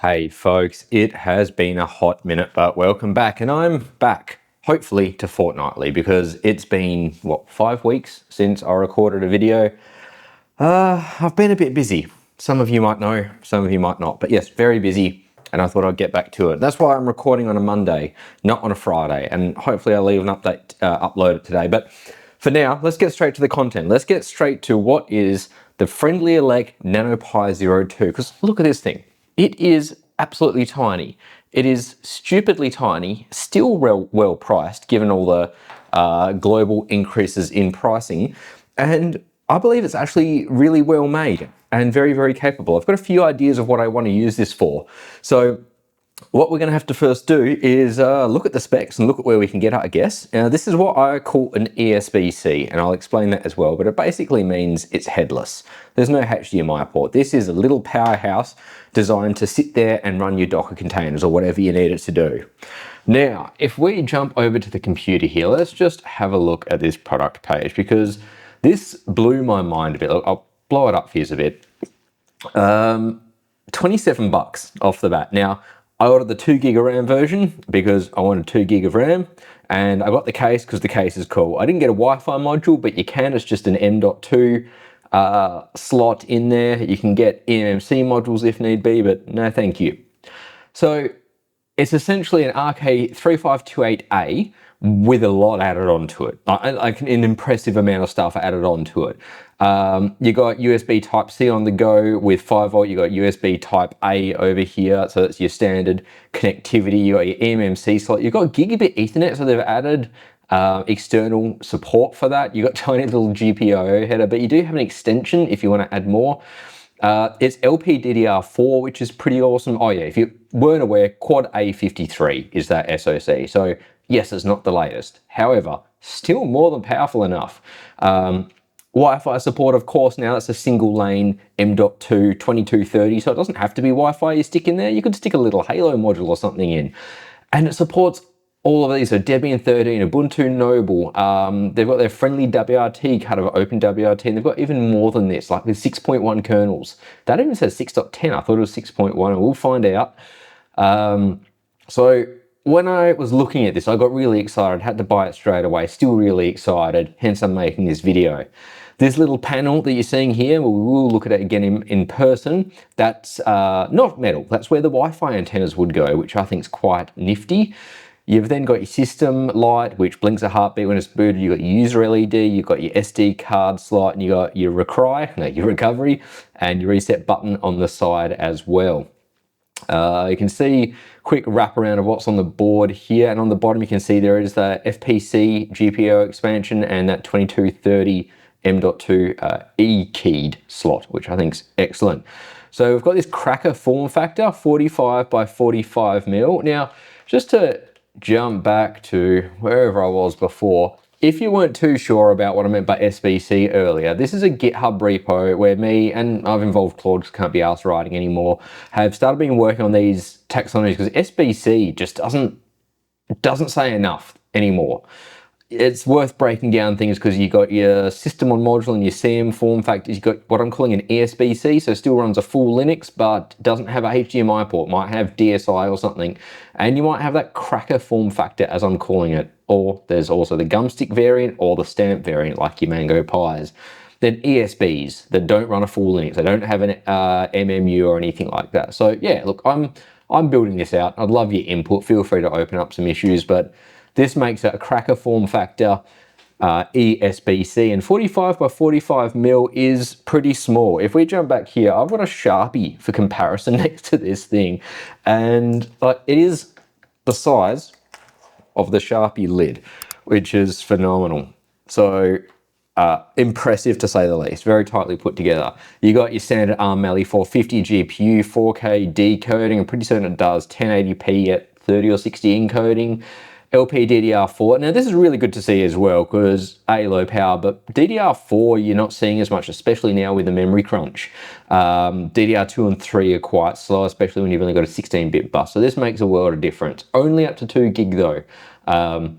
Hey folks, it has been a hot minute, but welcome back. And I'm back, hopefully to fortnightly, because it's been, what, 5 weeks since I recorded a video. I've been a bit busy. Some of you might know, some of you might not, but yes, very busy. And I thought I'd get back to it. That's why I'm recording on a Monday, not on a Friday. And hopefully I'll leave an update, upload it today. But for now, let's get straight to the content. Let's get straight to what is the FriendlyElec NanoPi Zero2. Because look at this thing. It is absolutely tiny. It is stupidly tiny, still well priced given all the global increases in pricing. And I believe it's actually really well made and very capable. I've got a few ideas of what I want to use this for. So what we're going to have to first do is look at the specs and look at where we can get it, I guess. Now, this is what I call an eSBC, and I'll explain that as well, but it basically means it's headless. There's no HDMI port. This is a little powerhouse designed to sit there and run your Docker containers or whatever you need it to do. Now, if we jump over to the computer here, let's just have a look at this product page, because this blew my mind a bit. Look, I'll blow it up for you a bit. 27 bucks off the bat. Now, I ordered the 2 gig of RAM version because I wanted 2 gig of RAM, and I got the case because the case is cool. I didn't get a Wi-Fi module, but you can. It's just an M.2 slot in there. You can get eMMC modules if need be, but no thank you. So it's essentially an RK3528A with a lot added onto it, like an impressive amount of stuff added onto it. You got USB Type-C on the go with 5 volt. You got USB Type-A over here, so that's your standard connectivity. You got your eMMC slot. You've got Gigabit Ethernet, so they've added external support for that. You got tiny little GPIO header, but you do have an extension if you want to add more. It's LPDDR4, which is pretty awesome. Oh yeah, if you weren't aware, Quad A53 is that SoC. So yes, it's not the latest. However, still more than powerful enough. Wi-Fi support, of course, now it's a single lane M.2 2230, so it doesn't have to be Wi-Fi you stick in there. You could stick a little Hailo module or something in. And it supports all of these, so Debian 13, Ubuntu Noble, they've got their friendly WRT kind of open WRT, and they've got even more than this, like with 6.1 kernels. That even says 6.10, I thought it was 6.1, and we'll find out. So when I was looking at this, I got really excited, had to buy it straight away, still really excited, hence I'm making this video. This little panel that you're seeing here, we will look at it again in person, that's not metal, that's where the Wi-Fi antennas would go, which I think is quite nifty. You've then got your system light, which blinks a heartbeat when it's booted. You've got your user LED, you've got your SD card slot, and you've got your your recovery, and your reset button on the side as well. You can see quick wraparound of what's on the board here, and on the bottom you can see there is the FPC GPIO expansion and that 2230 M.2 E-keyed slot, which I think is excellent. So we've got this cracker form factor, 45 by 45 mil. Now, just to jump back to wherever I was before, if you weren't too sure about what I meant by SBC earlier, this is a GitHub repo where me, and I've involved Claude because can't be asked writing anymore, have started been working on these taxonomies because SBC just doesn't say enough anymore. It's worth breaking down things because you got your system on module and your CM form factors. You've got what I'm calling an eSBC, so still runs a full Linux, but doesn't have a HDMI port, might have DSI or something. And you might have that cracker form factor, as I'm calling it. Or there's also the gumstick variant or the stamp variant, like your Mango Pies. Then ESBs that don't run a full Linux. They don't have an MMU or anything like that. So yeah, look, I'm building this out. I'd love your input. Feel free to open up some issues, but this makes it a cracker form factor eSBC, and 45 by 45 mil is pretty small. If we jump back here, I've got a Sharpie for comparison next to this thing, and it is the size of the Sharpie lid, which is phenomenal. So impressive to say the least, very tightly put together. You got your standard ARM Mali 450 GPU, 4K decoding. I'm pretty certain it does 1080p at 30 or 60 encoding. LPDDR4. Now this is really good to see as well because low power, but DDR4 you're not seeing as much, especially now with the memory crunch. DDR2 and 3 are quite slow, especially when you've only got a 16-bit bus. So this makes a world of difference. Only up to 2 gig though.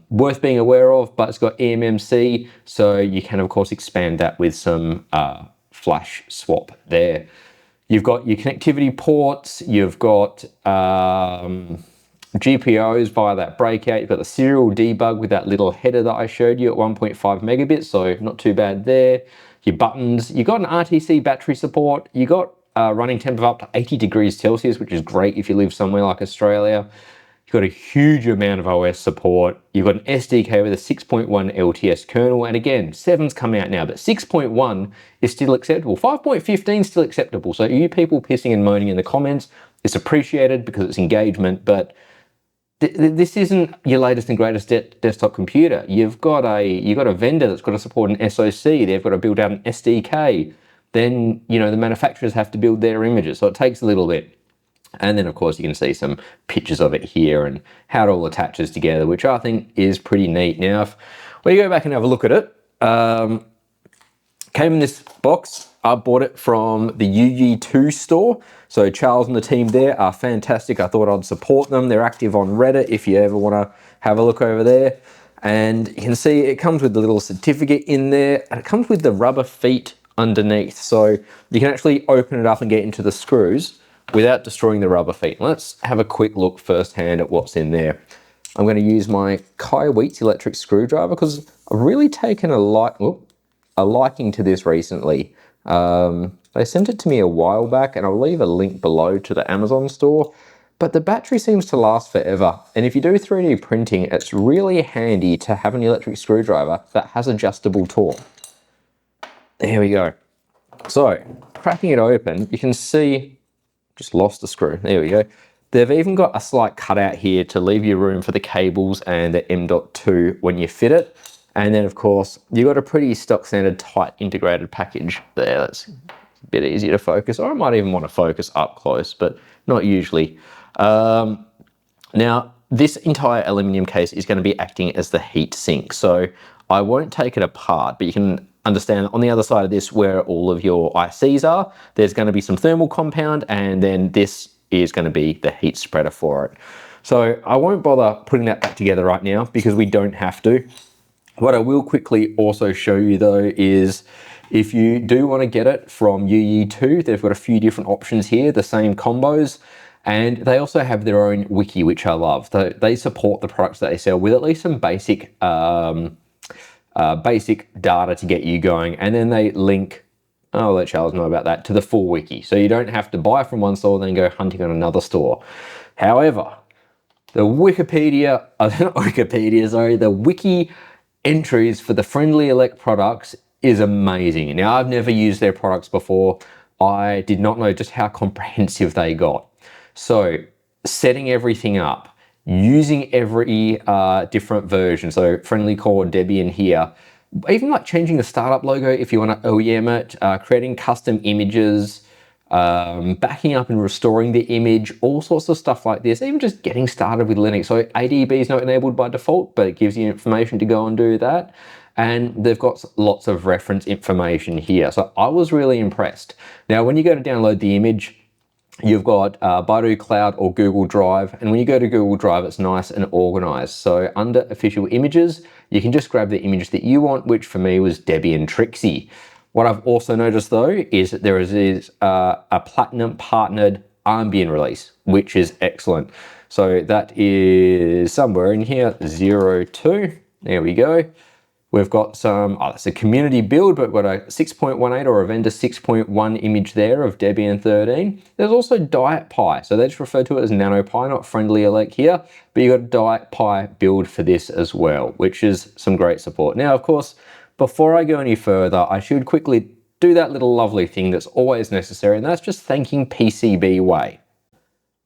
Worth being aware of, but it's got eMMC, so you can of course expand that with some flash swap there. You've got your connectivity ports, you've got GPOs via that breakout, you've got the serial debug with that little header that I showed you at 1.5 megabits, so not too bad there. Your buttons, you've got an RTC battery support, you got running temp of up to 80 degrees Celsius, which is great if you live somewhere like Australia. You've got a huge amount of OS support. You've got an SDK with a 6.1 LTS kernel. And again, 7's come out now, but 6.1 is still acceptable. 5.15 is still acceptable. So you people pissing and moaning in the comments, it's appreciated because it's engagement, but this isn't your latest and greatest desktop computer. You've got a vendor that's got to support an SoC. They've got to build out an SDK. Then, you know, the manufacturers have to build their images. So it takes a little bit. And then, of course, you can see some pictures of it here and how it all attaches together, which I think is pretty neat. Now, if we go back and have a look at it, came in this box. I bought it from the YouYeeToo store. So Charles and the team there are fantastic. I thought I'd support them. They're active on Reddit if you ever want to have a look over there. And you can see it comes with the little certificate in there, and it comes with the rubber feet underneath. So you can actually open it up and get into the screws without destroying the rubber feet. Let's have a quick look firsthand at what's in there. I'm going to use my Kaiweets electric screwdriver because I've really taken a liking to this recently. They sent it to me a while back, and I'll leave a link below to the Amazon store. But the battery seems to last forever. And if you do 3D printing, it's really handy to have an electric screwdriver that has adjustable torque. There we go. So cracking it open, you can see, just lost the screw. There we go. They've even got a slight cutout here to leave you room for the cables and the M.2 when you fit it. And then, of course, you've got a pretty stock standard tight integrated package there. That's a bit easier to focus, or I might even want to focus up close, but not usually. Now, this entire aluminum case is going to be acting as the heat sink. So I won't take it apart, but you can understand on the other side of this where all of your ICs are, there's going to be some thermal compound, and then this is going to be the heat spreader for it. So I won't bother putting that back together right now because we don't have to. What I will quickly also show you though is if you do want to get it from YouYeeToo, they've got a few different options here, the same combos, and they also have their own wiki, which I love. They support the products that they sell with at least some basic data to get you going, and then they link, I'll let Charles know about that, to the full wiki. So you don't have to buy from one store and then go hunting on another store. However, the the wiki entries for the FriendlyElec products is amazing. Now, I've never used their products before. I did not know just how comprehensive they got. So setting everything up, using every different version, so Friendly Core, Debian here, even like changing the startup logo if you want to OEM it, creating custom images, backing up and restoring the image, all sorts of stuff like this, even just getting started with Linux. So ADB is not enabled by default, but it gives you information to go and do that. And they've got lots of reference information here. So I was really impressed. Now, when you go to download the image, you've got Baidu Cloud or Google Drive. And when you go to Google Drive, it's nice and organized. So under official images, you can just grab the image that you want, which for me was Debian Trixie. What I've also noticed though is that there is a platinum partnered ambient release, which is excellent. So that is somewhere in here, 02. There we go. We've got some, it's a community build, but we've got a 6.18 or a vendor 6.1 image there of Debian 13. There's also Diet Pi, so they just refer to it as NanoPi, not FriendlyElec here, but you've got a Diet Pi build for this as well, which is some great support. Now, of course, before I go any further, I should quickly do that little lovely thing that's always necessary, and that's just thanking PCBWay.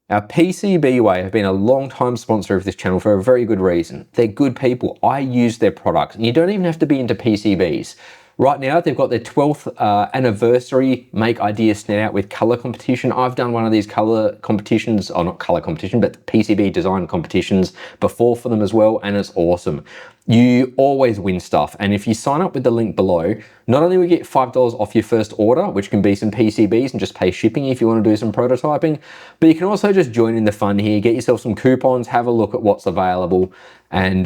Now, PCBWay have been a long-time sponsor of this channel for a very good reason. They're good people. I use their products, and you don't even have to be into PCBs. Right now, they've got their 12th anniversary Make Ideas Stand Out with color competition. I've done one of these color competitions, or not color competition, but PCB design competitions before for them as well, and it's awesome. You always win stuff, and if you sign up with the link below, not only will you get $5 off your first order, which can be some PCBs and just pay shipping if you want to do some prototyping, but you can also just join in the fun here, get yourself some coupons, have a look at what's available, and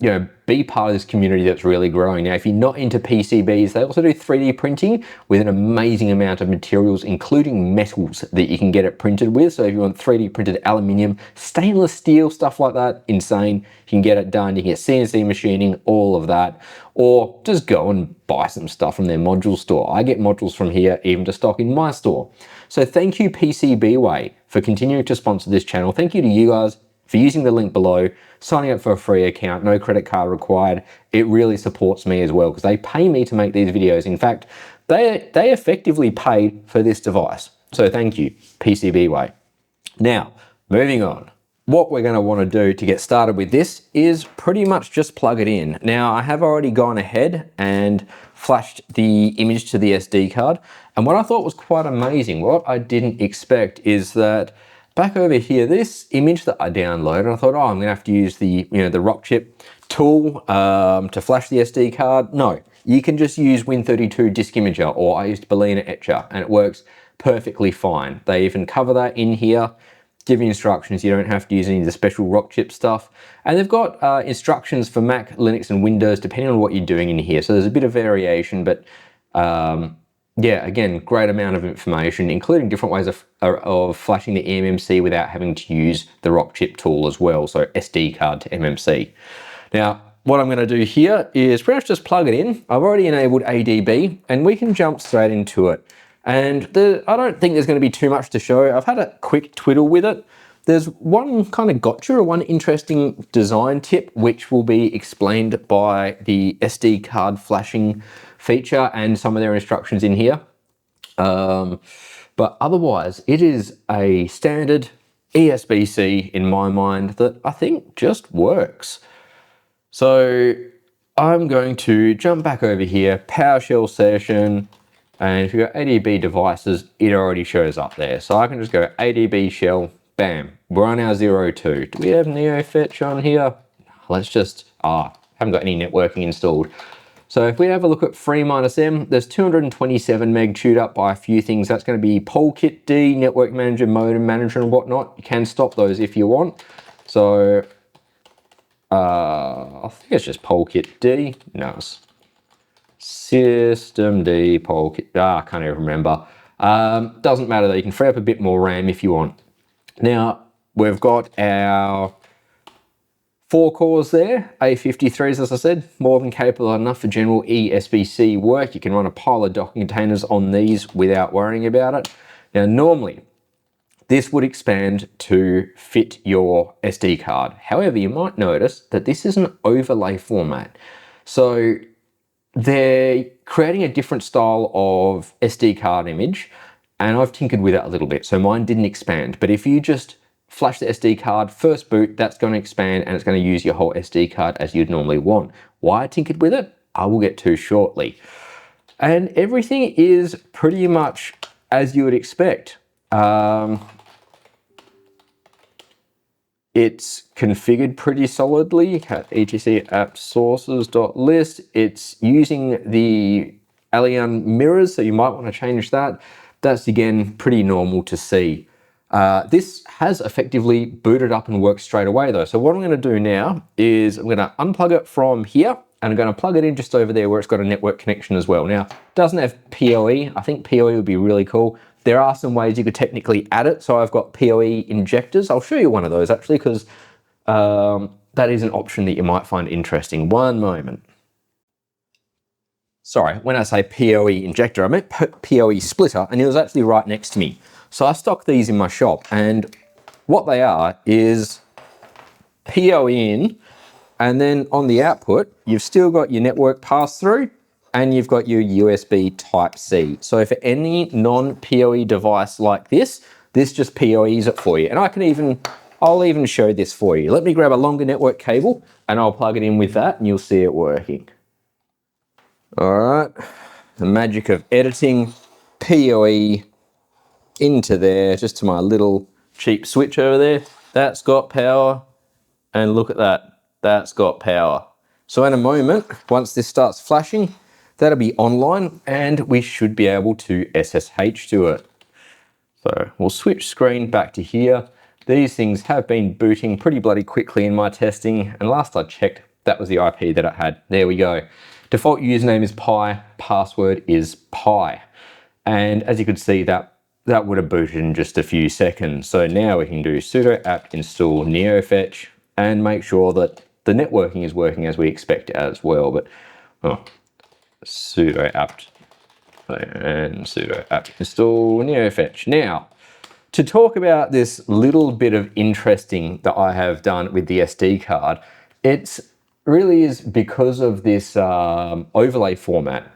be part of this community that's really growing. Now, if you're not into PCBs, they also do 3D printing with an amazing amount of materials, including metals that you can get it printed with. So if you want 3D printed aluminium, stainless steel, stuff like that, insane. You can get it done. You can get CNC machining, all of that. Or just go and buy some stuff from their module store. I get modules from here, even to stock in my store. So thank you, PCBWay, for continuing to sponsor this channel. Thank you to you guys for using the link below, signing up for a free account, no credit card required. It really supports me as well because they pay me to make these videos. In fact, they effectively paid for this device. So thank you, PCBWay. Now, moving on. What we're going to want to do to get started with this is pretty much just plug it in. Now, I have already gone ahead and flashed the image to the SD card. And what I thought was quite amazing, what I didn't expect is that back over here, this image that I downloaded, I thought, oh, I'm gonna have to use the, the Rockchip tool to flash the SD card. No, you can just use Win32 Disk Imager, or I used Platima Etcher, and it works perfectly fine. They even cover that in here, give you instructions. You don't have to use any of the special Rockchip stuff. And they've got instructions for Mac, Linux, and Windows, depending on what you're doing in here. So there's a bit of variation, but yeah, again, great amount of information, including different ways of flashing the eMMC without having to use the Rockchip tool as well, so SD card to MMC. Now, what I'm going to do here is pretty much just plug it in. I've already enabled ADB, and we can jump straight into it. And I don't think there's going to be too much to show. I've had a quick twiddle with it. There's one kind of gotcha, or one interesting design tip, which will be explained by the SD card flashing feature and some of their instructions in here. But otherwise, it is a standard eSBC in my mind that I think just works. So I'm going to jump back over here, PowerShell session, and if you've got ADB devices, it already shows up there. So I can just go ADB shell, bam, we're on our 02. Do we have NeoFetch on here? Let's just, haven't got any networking installed. So if we have a look at free-m, there's 227 meg chewed up by a few things. That's going to be PolKit-D, Network Manager, Modem Manager, and whatnot. You can stop those if you want. So I think it's just PolKit-D. No, it's System-D, PolKit. I can't even remember. Doesn't matter though. You can free up a bit more RAM if you want. Now we've got our 4 cores there, A53s, as I said, more than capable enough for general eSBC work. You can run a pile of Docker containers on these without worrying about it. Now, normally, this would expand to fit your SD card. However, you might notice that this is an overlay format. So they're creating a different style of SD card image, and I've tinkered with it a little bit. So mine didn't expand, but if you just flash the SD card, first boot, that's going to expand and it's going to use your whole SD card as you'd normally want. Why I tinkered with it, I will get to shortly. And everything is pretty much as you would expect. It's configured pretty solidly at etc app sources.list. It's using the Alien mirrors, so you might want to change that. That's again pretty normal to see. This has effectively booted up and worked straight away though. So what I'm going to do now is I'm going to unplug it from here and I'm going to plug it in just over there where it's got a network connection as well. Now, it doesn't have PoE. I think PoE would be really cool. There are some ways you could technically add it. So I've got PoE injectors. I'll show you one of those actually because that is an option that you might find interesting. One moment. Sorry, when I say PoE injector, I meant PoE splitter, and it was actually right next to me. So I stock these in my shop, and what they are is PoE in, and then on the output, you've still got your network pass-through, and you've got your USB Type-C. So for any non-PoE device like this, this just PoEs it for you. And I'll even show this for you. Let me grab a longer network cable, and I'll plug it in with that, and you'll see it working. All right, the magic of editing PoE into there, just to my little cheap switch over there. That's got power, and look at that, that's got power. So in a moment, once this starts flashing, that'll be online, and we should be able to SSH to it. So we'll switch screen back to here. These things have been booting pretty bloody quickly in my testing, and last I checked, that was the IP that it had. There we go. Default username is Pi, password is Pi. And as you could see, that would have booted in just a few seconds. So now we can do sudo apt install neofetch and make sure that the networking is working as we expect it as well. But sudo apt and sudo apt install neofetch. Now, to talk about this little bit of interesting that I have done with the SD card, it's really is because of this overlay format.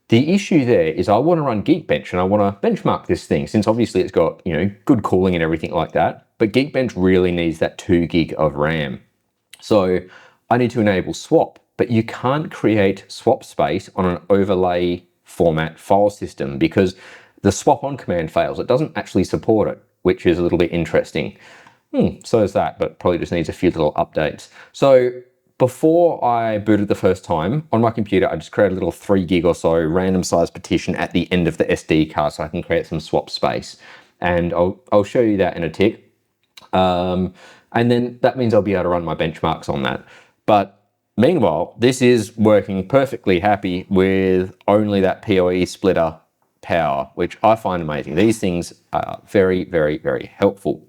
The issue there is I want to run Geekbench and I want to benchmark this thing, since obviously it's got, you know, good cooling and everything like that, but Geekbench really needs that 2 gig of RAM. So I need to enable swap, but you can't create swap space on an overlay format file system because the swap on command fails. It doesn't actually support it, which is a little bit interesting. So is that, but probably just needs a few little updates. So before I booted the first time, on my computer, I just created a little 3 gig or so random size partition at the end of the SD card so I can create some swap space. And I'll show you that in a tick. And then that means I'll be able to run my benchmarks on that. But meanwhile, this is working perfectly happy with only that PoE splitter power, which I find amazing. These things are very, very, very helpful.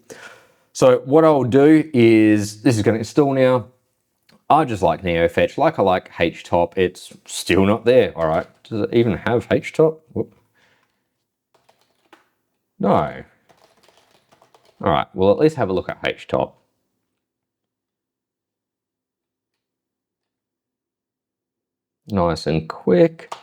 So what I'll do is, this is going to install now. I just like neofetch, like I like htop. It's still not there. All right, does it even have htop? Whoop. No. All right, well, at least have a look at htop. Nice and quick.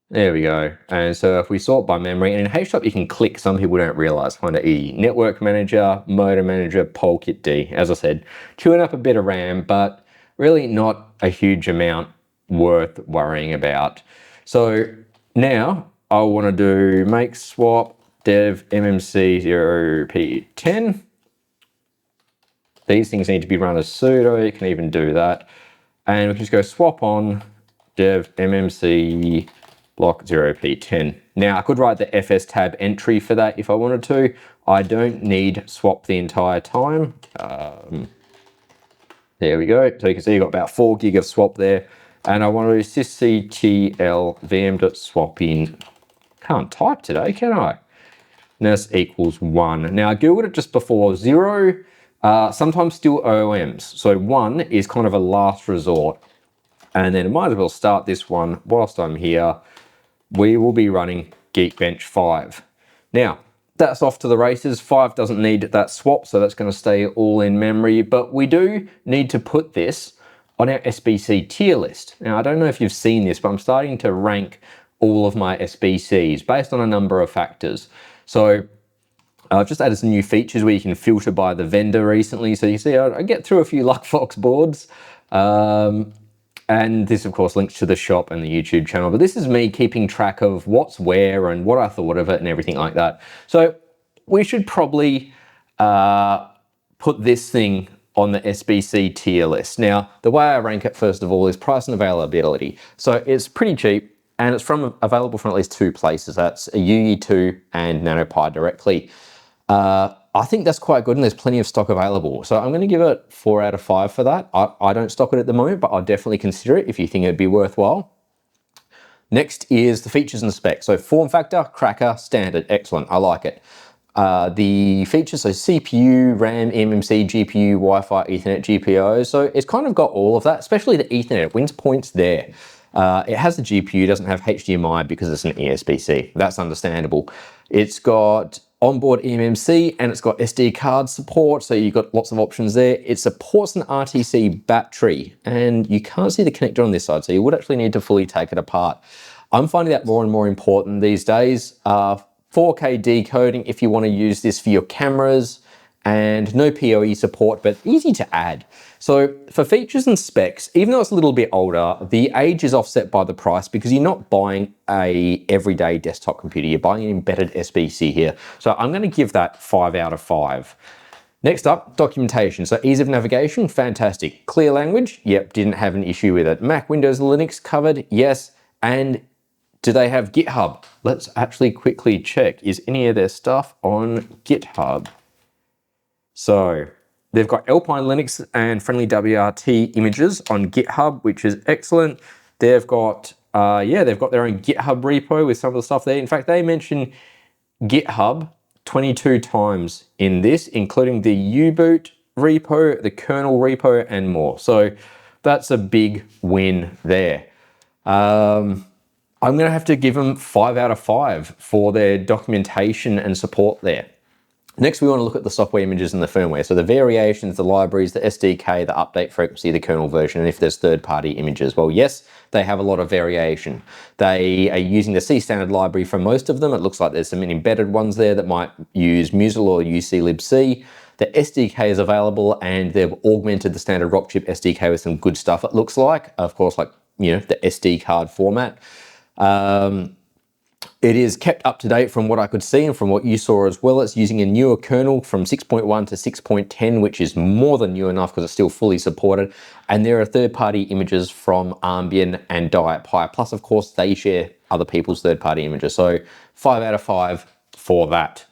There we go. And so if we sort by memory, and in htop you can click, some people don't realize, find a E, network manager, modem manager, polkit D. As I said, chewing up a bit of RAM, but really not a huge amount worth worrying about. So now I want to do make swap dev eMMC 0p10. These things need to be run as sudo, you can even do that. And we can just go swap on dev eMMC block 0p10. Now I could write the fs tab entry for that if I wanted to. I don't need swap the entire time. There we go. So you can see you've got about 4 gig of swap there. And I want to do sysctl vm.swapping. Can't type today, can I? Now this equals 1. Now I googled it just before. 0, sometimes still OOMs. So 1 is kind of a last resort. And then I might as well start this one whilst I'm here. We will be running Geekbench 5. Now, that's off to the races. 5 doesn't need that swap, so that's going to stay all in memory. But we do need to put this on our SBC tier list. Now, I don't know if you've seen this, but I'm starting to rank all of my SBCs based on a number of factors. So I've just added some new features where you can filter by the vendor recently. So you see, I get through a few Luckfox boards. And this, of course, links to the shop and the YouTube channel. But this is me keeping track of what's where and what I thought of it and everything like that. So we should probably put this thing on the SBC tier list. Now, the way I rank it, first of all, is price and availability. So it's pretty cheap, and it's available from at least 2 places. That's YouYeeToo and NanoPi directly. I think that's quite good, and there's plenty of stock available. So I'm going to give it 4 out of 5 for that. I don't stock it at the moment, but I'll definitely consider it if you think it'd be worthwhile. Next is the features and specs. So form factor, cracker, standard, excellent, I like it. The features, so CPU, RAM, eMMC, GPU, Wi-Fi, Ethernet, GPIO. So it's kind of got all of that, especially the Ethernet. It wins points there. It has the GPU, doesn't have HDMI because it's an eSBC. That's understandable. It's got onboard eMMC and it's got SD card support, so you've got lots of options there. It supports an RTC battery, and you can't see the connector on this side, so you would actually need to fully take it apart. I'm finding that more and more important these days. 4K decoding if you want to use this for your cameras, and no PoE support, but easy to add. So for features and specs, even though it's a little bit older, the age is offset by the price because you're not buying a everyday desktop computer, you're buying an embedded SBC here. So I'm going to give that 5 out of 5. Next up, documentation. So ease of navigation, fantastic. Clear language, yep, didn't have an issue with it. Mac, Windows, Linux covered, yes. And do they have GitHub? Let's actually quickly check. Is any of their stuff on GitHub? So They've got Alpine Linux and Friendly WRT images on GitHub, which is excellent. They've got, they've got their own GitHub repo with some of the stuff there. In fact, they mention GitHub 22 times in this, including the U-boot repo, the kernel repo, and more. So that's a big win there. I'm going to have to give them 5 out of 5 for their documentation and support there. Next, we want to look at the software images and the firmware. So the variations, the libraries, the SDK, the update frequency, the kernel version, and if there's third-party images. Well, yes, they have a lot of variation. They are using the C standard library for most of them. It looks like there's some embedded ones there that might use Musl or UClibc. The SDK is available, and they've augmented the standard Rockchip SDK with some good stuff, it looks like. Of course, like, you know, the SD card format. It is kept up to date from what I could see and from what you saw as well. It's using a newer kernel from 6.1 to 6.10, which is more than new enough because it's still fully supported. And there are third-party images from Armbian and DietPi. Plus, of course, they share other people's third-party images. So 5 out of 5 for that.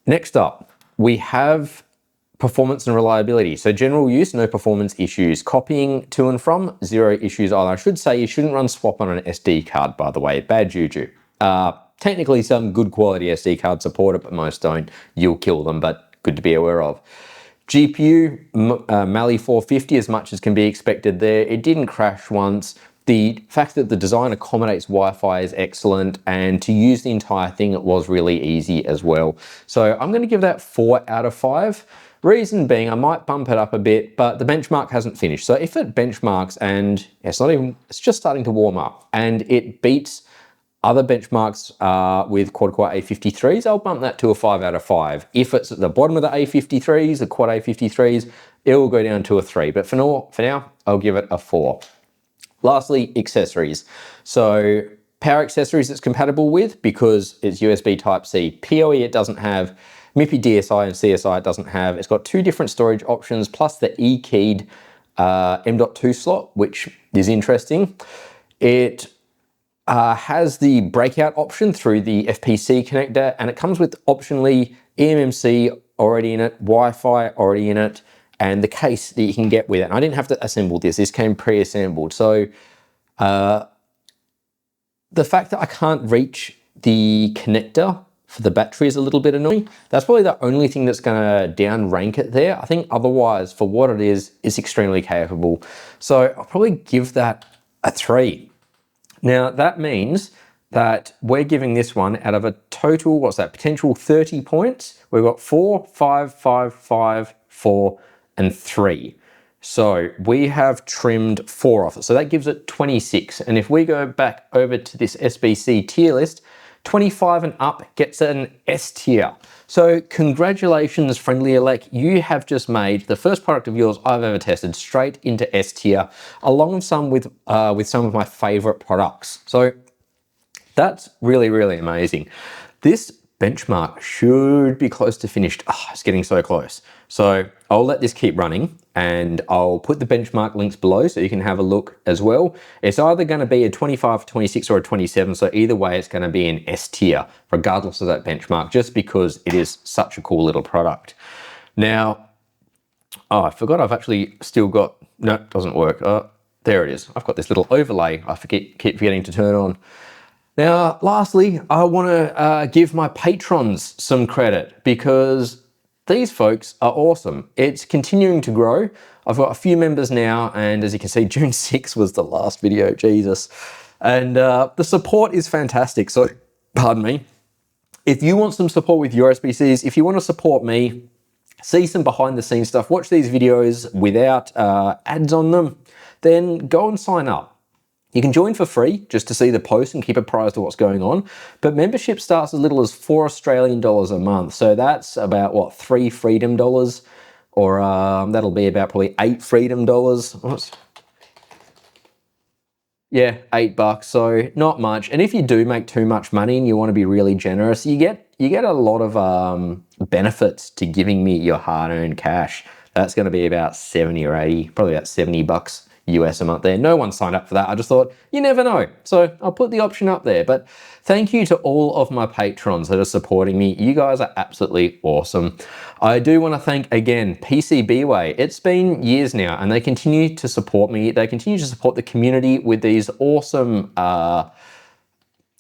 Next up, we have performance and reliability. So general use, no performance issues. Copying to and from, 0 issues either. I should say you shouldn't run swap on an SD card, by the way, bad juju. Technically some good quality SD cards support it, but most don't. You'll kill them, but good to be aware of. GPU, Mali 450 as much as can be expected there. It didn't crash once. The fact that the design accommodates Wi-Fi is excellent, and to use the entire thing, it was really easy as well. So I'm going to give that 4 out of 5. Reason being, I might bump it up a bit, but the benchmark hasn't finished. So if it benchmarks and it's just starting to warm up and it beats other benchmarks with quad-core A53s, I'll bump that to a 5 out of 5. If it's at the bottom of the A53s, the quad A53s, it will go down to a 3. But for now, I'll give it a 4. Lastly, accessories. So power accessories it's compatible with because it's USB Type-C. PoE it doesn't have. MIPI DSI and CSI it doesn't have. It's got 2 different storage options plus the E-keyed M.2 slot, which is interesting. It has the breakout option through the FPC connector, and it comes with optionally eMMC already in it, Wi-Fi already in it, and the case that you can get with it. And I didn't have to assemble this. This came pre-assembled. So the fact that I can't reach the connector for the battery is a little bit annoying. That's probably the only thing that's gonna down rank it there. I think otherwise, for what it is, it's extremely capable. So I'll probably give that a 3. Now that means that we're giving this one out of a total, what's that, potential 30 points. We've got 4, 5, 5, 5, 4, and 3. So we have trimmed 4 off it. So that gives it 26. And if we go back over to this SBC tier list, 25 and up gets an S tier. So congratulations, FriendlyElec. You have just made the first product of yours I've ever tested straight into S tier, along with some of my favorite products. So that's really, really amazing. This benchmark should be close to finished. Oh, it's getting so close. So I'll let this keep running and I'll put the benchmark links below so you can have a look as well. It's either going to be a 25, 26 or a 27. So either way, it's going to be an S tier, regardless of that benchmark, just because it is such a cool little product. Now, oh, I forgot I've actually still got, no, it doesn't work. There it is. I've got this little overlay I keep forgetting to turn on. Now, lastly, I want to give my patrons some credit because these folks are awesome. It's continuing to grow. I've got a few members now, and as you can see, June 6th was the last video, Jesus. And the support is fantastic. So, pardon me. If you want some support with your SBCs, if you want to support me, see some behind the scenes stuff, watch these videos without ads on them, then go and sign up. You can join for free just to see the posts and keep apprised of what's going on. But membership starts as little as $4 Australian a month. So that's about what, $3 freedom dollars, or that'll be about probably $8 freedom dollars. Yeah, $8. So not much. And if you do make too much money and you want to be really generous, you get a lot of benefits to giving me your hard-earned cash. That's going to be about 70 or 80, probably about $70 US a month there. No one signed up for that. I just thought, you never know. So I'll put the option up there. But thank you to all of my patrons that are supporting me. You guys are absolutely awesome. I do want to thank again PCBWay. It's been years now and they continue to support me. They continue to support the community with these awesome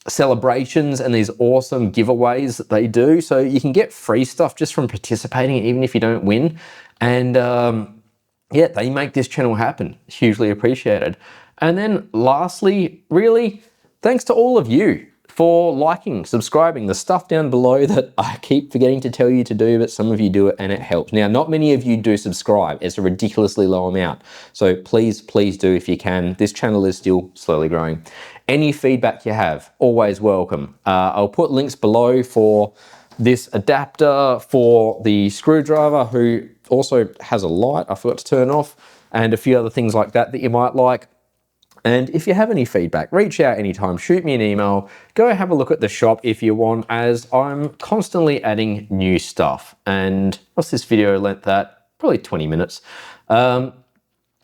celebrations and these awesome giveaways that they do. So you can get free stuff just from participating, even if you don't win. And yeah, they make this channel happen. Hugely appreciated. And then lastly, really, thanks to all of you for liking, subscribing, the stuff down below that I keep forgetting to tell you to do, but some of you do it and it helps. Now, not many of you do subscribe. It's a ridiculously low amount. So please, please do if you can. This channel is still slowly growing. Any feedback you have, always welcome. I'll put links below for this adapter, for the screwdriver, who also has a light I forgot to turn off, and a few other things like that that you might like. And if you have any feedback, reach out anytime, shoot me an email, go have a look at the shop if you want, as I'm constantly adding new stuff. And what's this video length at? Probably 20 minutes. Some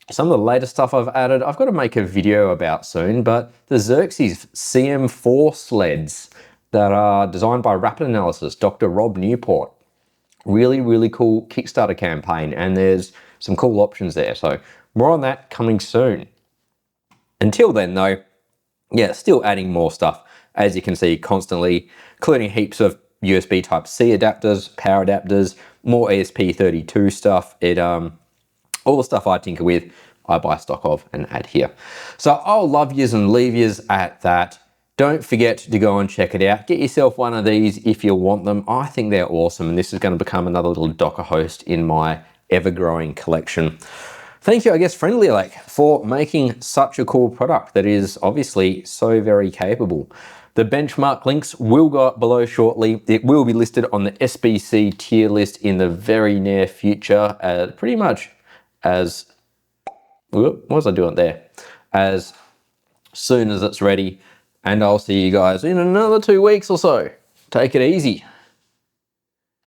of the latest stuff I've added, I've got to make a video about soon, but the Xerxes CM4 sleds that are designed by Rapid Analysis, Dr. Rob Newport. Really, really cool Kickstarter campaign, and there's some cool options there. So more on that coming soon. Until then though, yeah, still adding more stuff, as you can see, constantly, including heaps of USB Type-C adapters, power adapters, more ESP32 stuff. All the stuff I tinker with, I buy stock of and add here. So I'll love yous and leave yous at that. Don't forget to go and check it out. Get yourself one of these if you want them. I think they're awesome, and this is going to become another little Docker host in my ever-growing collection. Thank you, I guess, FriendlyElec, for making such a cool product that is obviously so very capable. The benchmark links will go up below shortly. It will be listed on the SBC tier list in the very near future, pretty much as, what was I doing there? As soon as it's ready. And I'll see you guys in another 2 weeks or so. Take it easy.